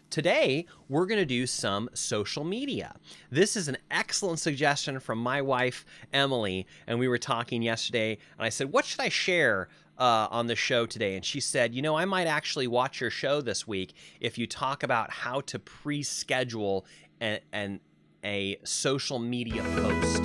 Today, we're going to do some social media. This is an excellent suggestion from my wife, Emily, and we were talking yesterday, and I said, what should I share on the show today? And she said, you know, I might actually watch your show this week if you talk about how to pre-schedule a social media post.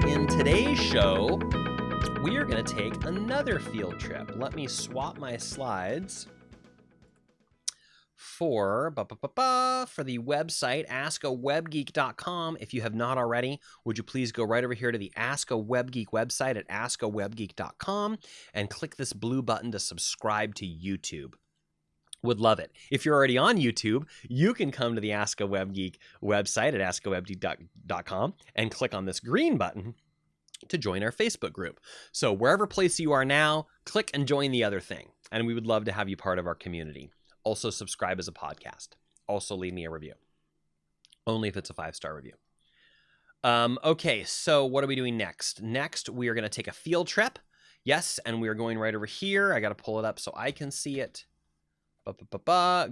In today's show, we are going to take another field trip. Let me swap my slides for the website, askawebgeek.com. If you have not already, would you please go right over here to the Ask A Web Geek website at askawebgeek.com and click this blue button to subscribe to YouTube. Would love it. If you're already on YouTube, you can come to the Ask A Web Geek website at askawebgeek.com and click on this green button to join our Facebook group. So wherever place you are now, click and join the other thing. And we would love to have you part of our community. Also subscribe as a podcast. Also leave me a review. Only if it's a 5-star review. Okay, so what are we doing next? Next, we are going to take a field trip. Yes, and we are going right over here. I got to pull it up so I can see it.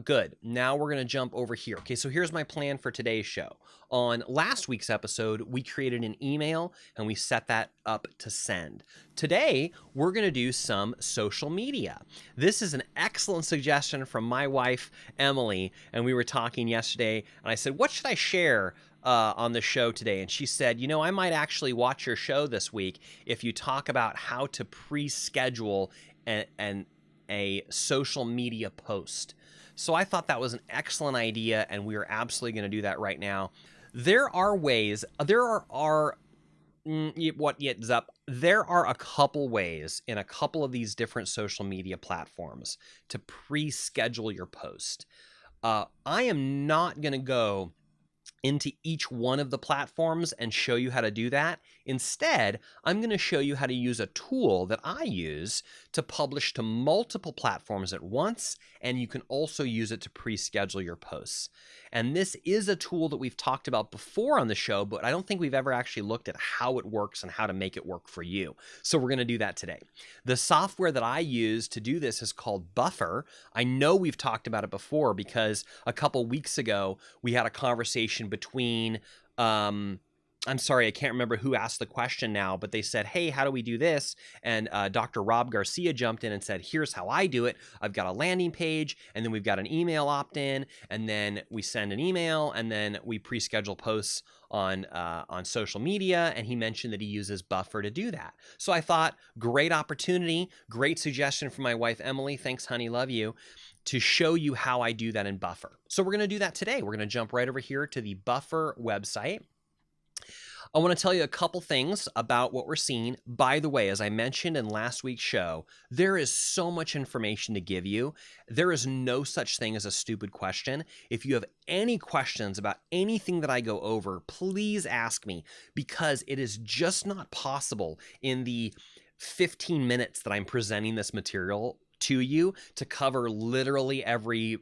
Good. Now we're going to jump over here. Okay, so here's my plan for today's show. On last week's episode, we created an email and we set that up to send. Today, we're going to do some social media. This is an excellent suggestion from my wife, Emily, and we were talking yesterday, and I said, what should I share on the show today? And she said, you know, I might actually watch your show this week if you talk about how to pre-schedule a social media post. So I thought that was an excellent idea, and we are absolutely going to do that right now. There are ways, there are a couple ways in a couple of these different social media platforms to pre-schedule your post. I am not going to go into each one of the platforms and show you how to do that. Instead, I'm going to show you how to use a tool that I use to publish to multiple platforms at once, and you can also use it to pre-schedule your posts. And this is a tool that we've talked about before on the show, but I don't think we've ever actually looked at how it works and how to make it work for you. So we're going to do that today. The software that I use to do this is called Buffer. I know we've talked about it before because a couple weeks ago, we had a conversation between, I'm sorry, I can't remember who asked the question now, but they said, hey, how do we do this? And Dr. Rob Garcia jumped in and said, here's how I do it. I've got a landing page, and then we've got an email opt-in, and then we send an email, and then we pre-schedule posts on social media, and he mentioned that he uses Buffer to do that. So I thought, great opportunity, great suggestion from my wife, Emily. Thanks, honey, love you. To show you how I do that in Buffer. So we're going to do that today. We're going to jump right over here to the Buffer website. I want to tell you a couple things about what we're seeing. By the way, as I mentioned in last week's show, there is so much information to give you. There is no such thing as a stupid question. If you have any questions about anything that I go over, please ask me, because it is just not possible in the 15 minutes that I'm presenting this material to you to cover literally every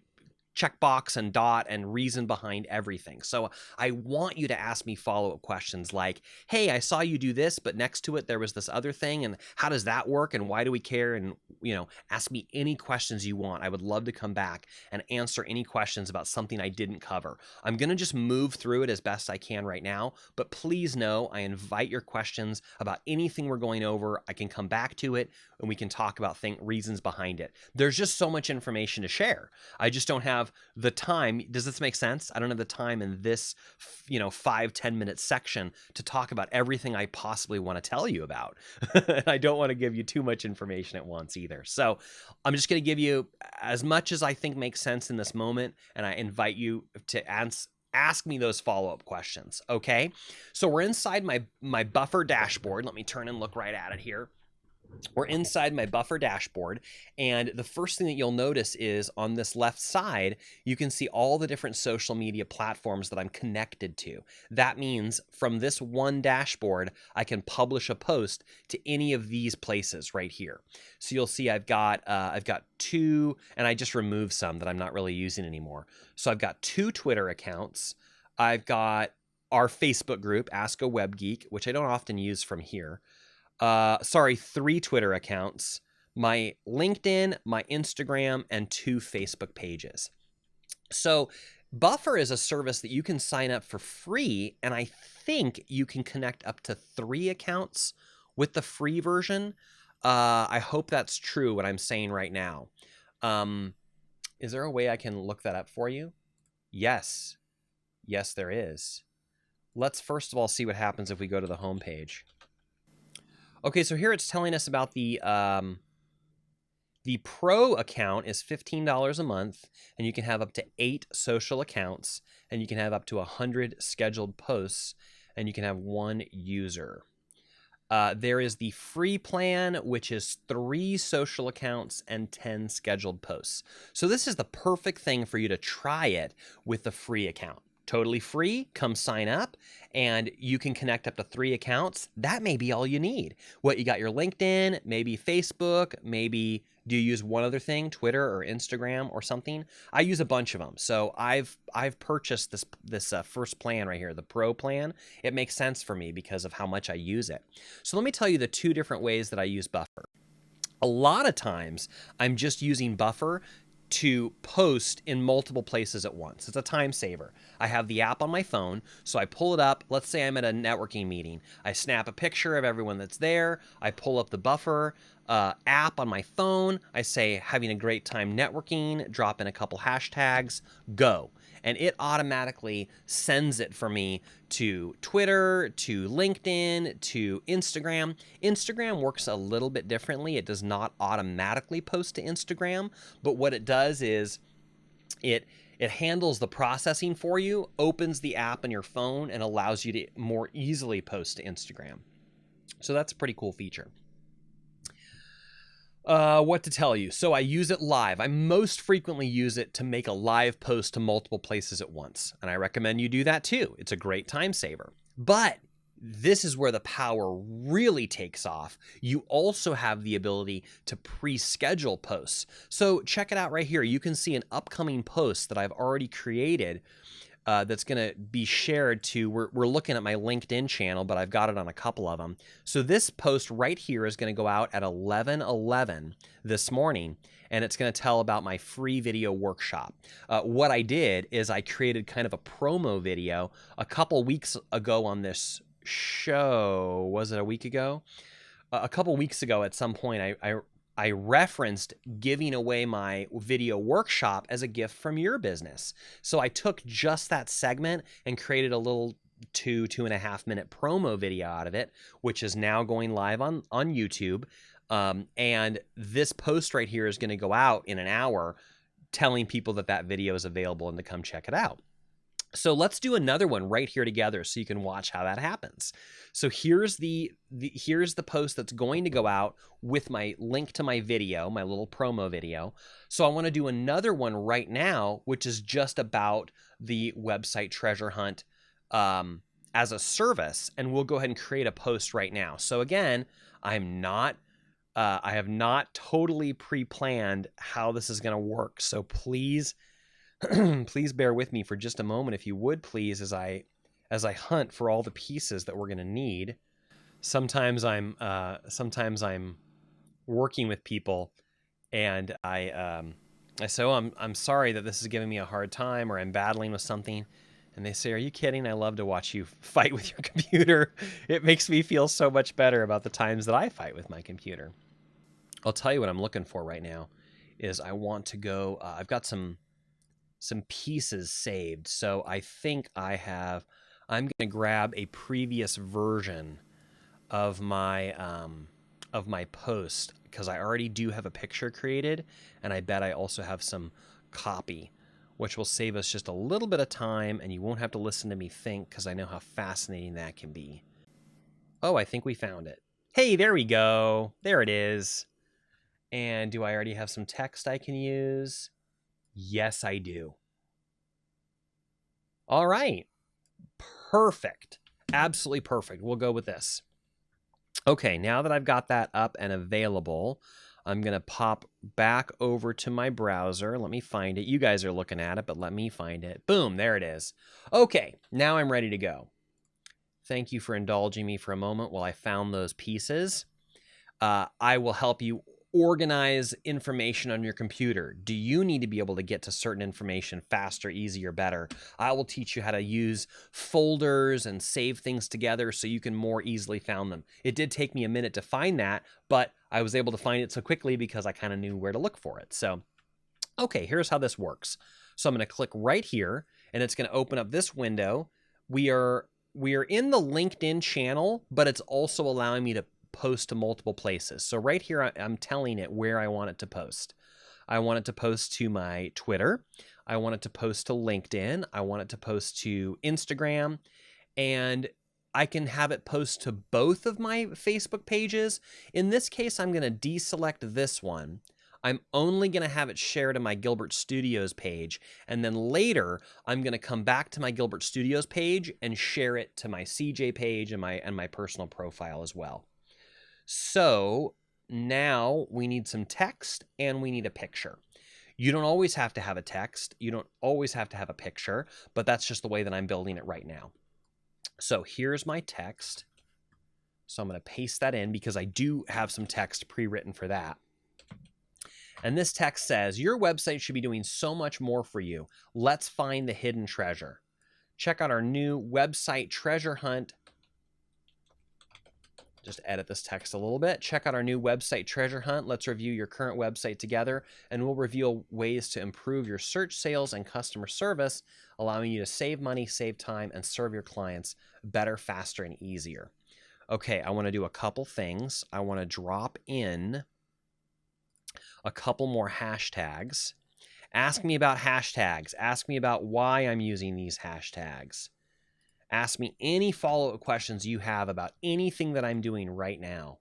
checkbox and dot and reason behind everything. So I want you to ask me follow-up questions like, hey, I saw you do this, but next to it there was this other thing, and how does that work, and why do we care? And, you know, ask me any questions you want. I would love to come back and answer any questions about something I didn't cover. I'm going to just move through it as best I can right now, but please know I invite your questions about anything we're going over. I can come back to it and we can talk about reasons behind it. There's just so much information to share. I just don't have the time. Does this make sense? I don't have the time in this, 5-10 minute section to talk about everything I possibly want to tell you about. I don't want to give you too much information at once either. So I'm just going to give you as much as I think makes sense in this moment, and I invite you to ask me those follow-up questions. Okay. So we're inside my Buffer dashboard. Let me turn and look right at it here. We're inside my Buffer dashboard, and the first thing that you'll notice is on this left side, you can see all the different social media platforms that I'm connected to. That means from this one dashboard, I can publish a post to any of these places right here. So you'll see I've got two, and I just removed some that I'm not really using anymore. So I've got 2 Twitter accounts. I've got our Facebook group, Ask A Web Geek, which I don't often use from here. Sorry, 3 Twitter accounts, my LinkedIn, my Instagram, and 2 Facebook pages. So Buffer is a service that you can sign up for free, and I think you can connect up to 3 accounts with the free version. I hope that's true what I'm saying right now. Is there a way I can look that up for you? Yes. Yes, there is. Let's first of all see what happens if we go to the home page. Okay, so here it's telling us about the Pro account is $15 a month, and you can have up to 8 social accounts, and you can have up to 100 scheduled posts, and you can have 1 user. There is the free plan, which is 3 social accounts and 10 scheduled posts. So this is the perfect thing for you to try it with the free account. Totally free, come sign up, and you can connect up to 3 accounts. That may be all you need. What, you got your LinkedIn, maybe Facebook, maybe do you use one other thing, Twitter or Instagram or something? I use a bunch of them. So I've purchased this first plan right here, the Pro plan. It makes sense for me because of how much I use it. So let me tell you the 2 different ways that I use Buffer. A lot of times I'm just using Buffer to post in multiple places at once. It's a time saver. I have the app on my phone, so I pull it up. Let's say I'm at a networking meeting. I snap a picture of everyone that's there. I pull up the Buffer app on my phone. I say, having a great time networking, drop in a couple hashtags, go. And it automatically sends it for me to Twitter, to LinkedIn, to Instagram. Instagram works a little bit differently. It does not automatically post to Instagram, but what it does is it handles the processing for you, opens the app on your phone, and allows you to more easily post to Instagram. So that's a pretty cool feature. What to tell you. So I use it live. I most frequently use it to make a live post to multiple places at once. And I recommend you do that too. It's a great time saver. But this is where the power really takes off. You also have the ability to pre-schedule posts. So check it out right here. You can see an upcoming post that I've already created that's going to be shared to, we're looking at my LinkedIn channel, but I've got it on a couple of them. So this post right here is going to go out at 11:11 this morning, and it's going to tell about my free video workshop. What I did is I created kind of a promo video a couple weeks ago on this show. Was it a week ago? A couple weeks ago at some point, I referenced giving away my video workshop as a gift from your business. So I took just that segment and created a little 2.5 minute promo video out of it, which is now going live on YouTube. And this post right here is going to go out in an hour telling people that video is available and to come check it out. So let's do another one right here together so you can watch how that happens. So here's the post that's going to go out with my link to my video, my little promo video. So I want to do another one right now, which is just about the website treasure hunt as a service. And we'll go ahead and create a post right now. So again, I have not totally pre-planned how this is going to work. So please bear with me for just a moment, if you would please, as I hunt for all the pieces that we're going to need. Sometimes I'm working with people, and I say, "Oh, I'm sorry that this is giving me a hard time, or I'm battling with something," and they say, "Are you kidding? I love to watch you fight with your computer. It makes me feel so much better about the times that I fight with my computer." I'll tell you what I'm looking for right now is I want to go. I've got some pieces saved. So I think I'm going to grab a previous version of my post, because I already do have a picture created, and I bet I also have some copy, which will save us just a little bit of time, and you won't have to listen to me think, because I know how fascinating that can be. Oh, I think we found it. Hey, there we go. There it is. And do I already have some text I can use? Yes, I do. All right. Perfect. Absolutely perfect. We'll go with this. Okay, now that I've got that up and available, I'm going to pop back over to my browser. Let me find it. You guys are looking at it, but let me find it. Boom, there it is. Okay, now I'm ready to go. Thank you for indulging me for a moment while I found those pieces. I will help you organize information on your computer. Do you need to be able to get to certain information faster, easier, better? I will teach you how to use folders and save things together so you can more easily find them. It did take me a minute to find that, but I was able to find it so quickly because I kind of knew where to look for it. So, okay, here's how this works. So I'm going to click right here, and it's going to open up this window. We are in the LinkedIn channel, but it's also allowing me to post to multiple places. So right here, I'm telling it where I want it to post. I want it to post to my Twitter. I want it to post to LinkedIn. I want it to post to Instagram. And I can have it post to both of my Facebook pages. In this case, I'm going to deselect this one. I'm only going to have it share to my Gilbert Studios page. And then later, I'm going to come back to my Gilbert Studios page and share it to my CJ page and my personal profile as well. So now we need some text and we need a picture. You don't always have to have a text. You don't always have to have a picture, but that's just the way that I'm building it right now. So here's my text. So I'm going to paste that in because I do have some text pre-written for that. And this text says, your website should be doing so much more for you. Let's find the hidden treasure. Check out our new website treasure hunt. Just edit this text a little bit. Check out our new website treasure hunt. Let's review your current website together, and we'll reveal ways to improve your search, sales, and customer service, allowing you to save money, save time, and serve your clients better, faster, and easier. Okay, I want to do a couple things. I want to drop in a couple more hashtags. Ask me about hashtags. Ask me about why I'm using these hashtags. Ask me any follow-up questions you have about anything that I'm doing right now.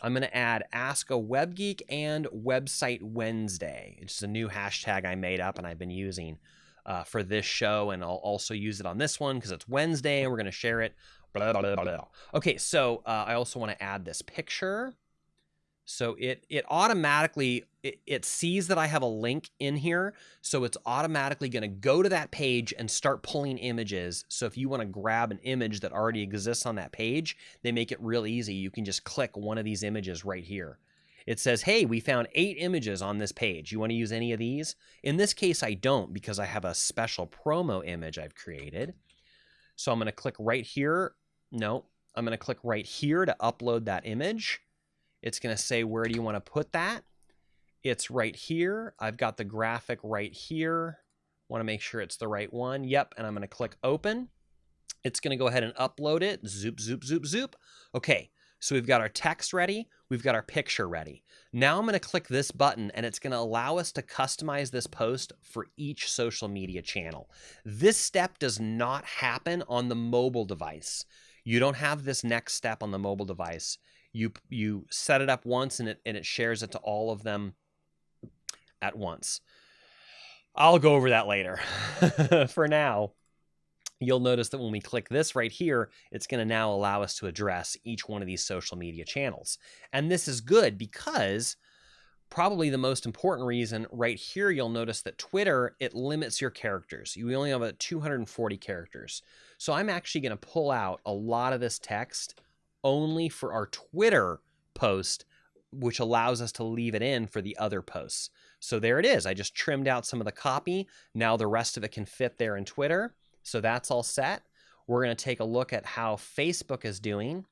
I'm going to add Ask A Web Geek and Website Wednesday. It's a new hashtag I made up and I've been using for this show, and I'll also use it on this one because it's Wednesday and we're going to share it. Blah, blah, blah, blah. Okay, so I also want to add this picture. So it automatically, it sees that I have a link in here, so it's automatically going to go to that page and start pulling images. So if you want to grab an image that already exists on that page, they make it real easy. You can just click one of these images right here. It says, hey, we found 8 images on this page. You want to use any of these? In this case, I don't, because I have a special promo image I've created. So I'm going to click right here. No, I'm going to click right here to upload that image. It's going to say, where do you want to put that? It's right here. I've got the graphic right here. Want to make sure it's the right one. Yep, and I'm going to click open. It's going to go ahead and upload it. Zoop, zoop, zoop, zoop. Okay, so we've got our text ready. We've got our picture ready. Now I'm going to click this button, and it's going to allow us to customize this post for each social media channel. This step does not happen on the mobile device. You don't have this next step on the mobile device. You set it up once, and it shares it to all of them at once. I'll go over that later. For now, you'll notice that when we click this right here, it's going to now allow us to address each one of these social media channels. And this is good because probably the most important reason right here, you'll notice that Twitter, it limits your characters. You only have about 240 characters. So I'm actually going to pull out a lot of this text only for our Twitter post, which allows us to leave it in for the other posts. So there it is. I just trimmed out some of the copy. Now the rest of it can fit there in Twitter. So that's all set. We're going to take a look at how Facebook is doing.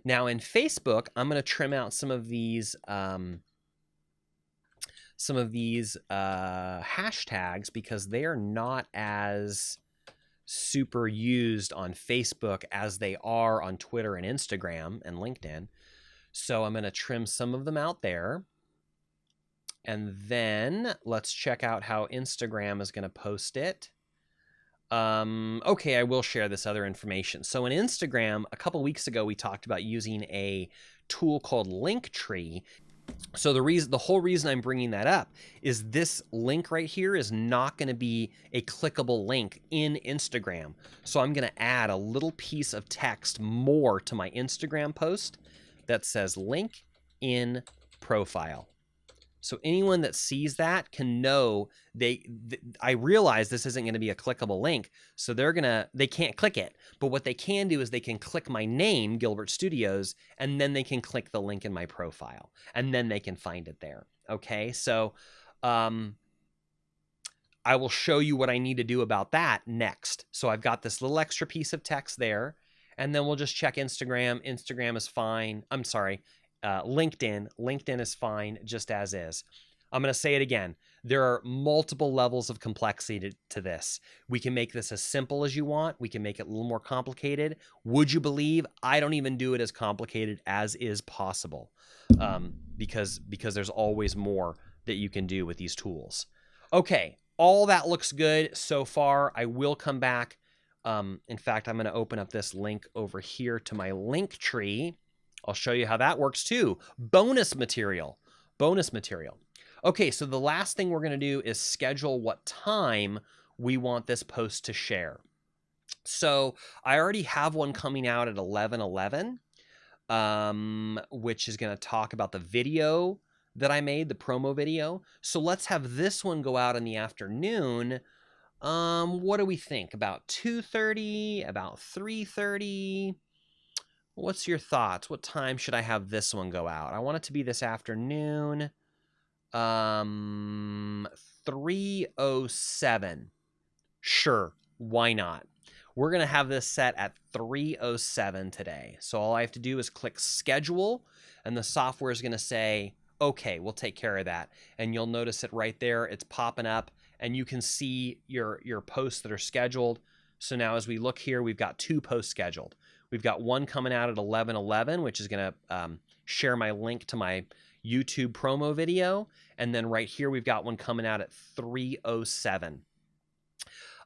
Now in Facebook, I'm going to trim out some of these hashtags because they are not as super used on Facebook as they are on Twitter and Instagram and LinkedIn. So I'm going to trim some of them out there. And then let's check out how Instagram is going to post it. Okay, I will share this other information. So in Instagram, a couple weeks ago, we talked about using a tool called Linktree. So the whole reason I'm bringing that up is this link right here is not going to be a clickable link in Instagram. So I'm going to add a little piece of text more to my Instagram post that says link in profile. So anyone that sees that can know I realize this isn't going to be a clickable link, so they can't click it. But what they can do is they can click my name, Gilbert Studios, and then they can click the link in my profile, and then they can find it there. Okay, so I will show you what I need to do about that next. So I've got this little extra piece of text there, and then we'll just check Instagram. Instagram is fine. I'm sorry. LinkedIn. LinkedIn is fine just as is. I'm going to say it again. There are multiple levels of complexity to this. We can make this as simple as you want. We can make it a little more complicated. Would you believe I don't even do it as complicated as is possible, because there's always more that you can do with these tools. Okay, all that looks good so far. I will come back. In fact, I'm going to open up this link over here to my link tree. I'll show you how that works too. Bonus material. Okay, so the last thing we're going to do is schedule what time we want this post to share. So I already have one coming out at 11:11, which is going to talk about the video that I made, the promo video. So let's have this one go out in the afternoon. What do we think? About 2:30, about 3:30? What's your thoughts? What time should I have this one go out? I want it to be this afternoon. 3:07. Sure, why not? We're going to have this set at 3:07 today. So all I have to do is click schedule, and the software is going to say, okay, we'll take care of that. And you'll notice it right there. It's popping up, and you can see your posts that are scheduled. So now as we look here, we've got 2 posts scheduled. We've got one coming out at 11:11, which is going to share my link to my YouTube promo video. And then right here, we've got one coming out at 3:07.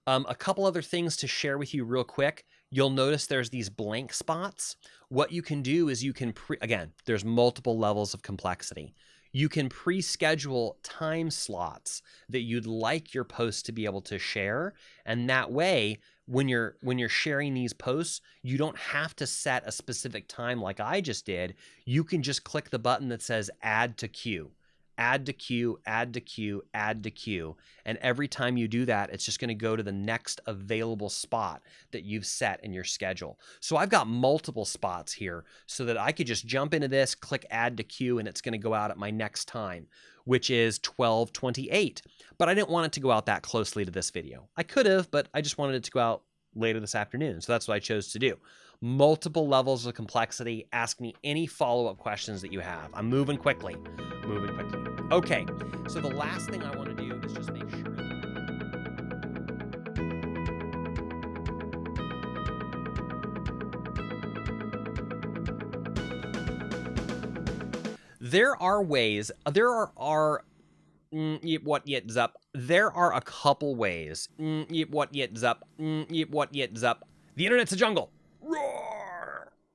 A couple other things to share with you real quick. You'll notice there's these blank spots. What you can do is you can, again, there's multiple levels of complexity. You can pre-schedule time slots that you'd like your post to be able to share. And that way, when you're sharing these posts, you don't have to set a specific time like I just did. You can just click the button that says add to queue. Add to queue, add to queue, add to queue. And every time you do that, it's just going to go to the next available spot that you've set in your schedule. So I've got multiple spots here so that I could just jump into this, click add to queue, and it's going to go out at my next time, which is 12:28. But I didn't want it to go out that closely to this video. I could have, but I just wanted it to go out later this afternoon. So that's what I chose to do. Multiple levels of complexity. Ask me any follow-up questions that you have. I'm moving quickly. Okay, so the last thing I want to do is just make sure. There are a couple ways. The internet's a jungle.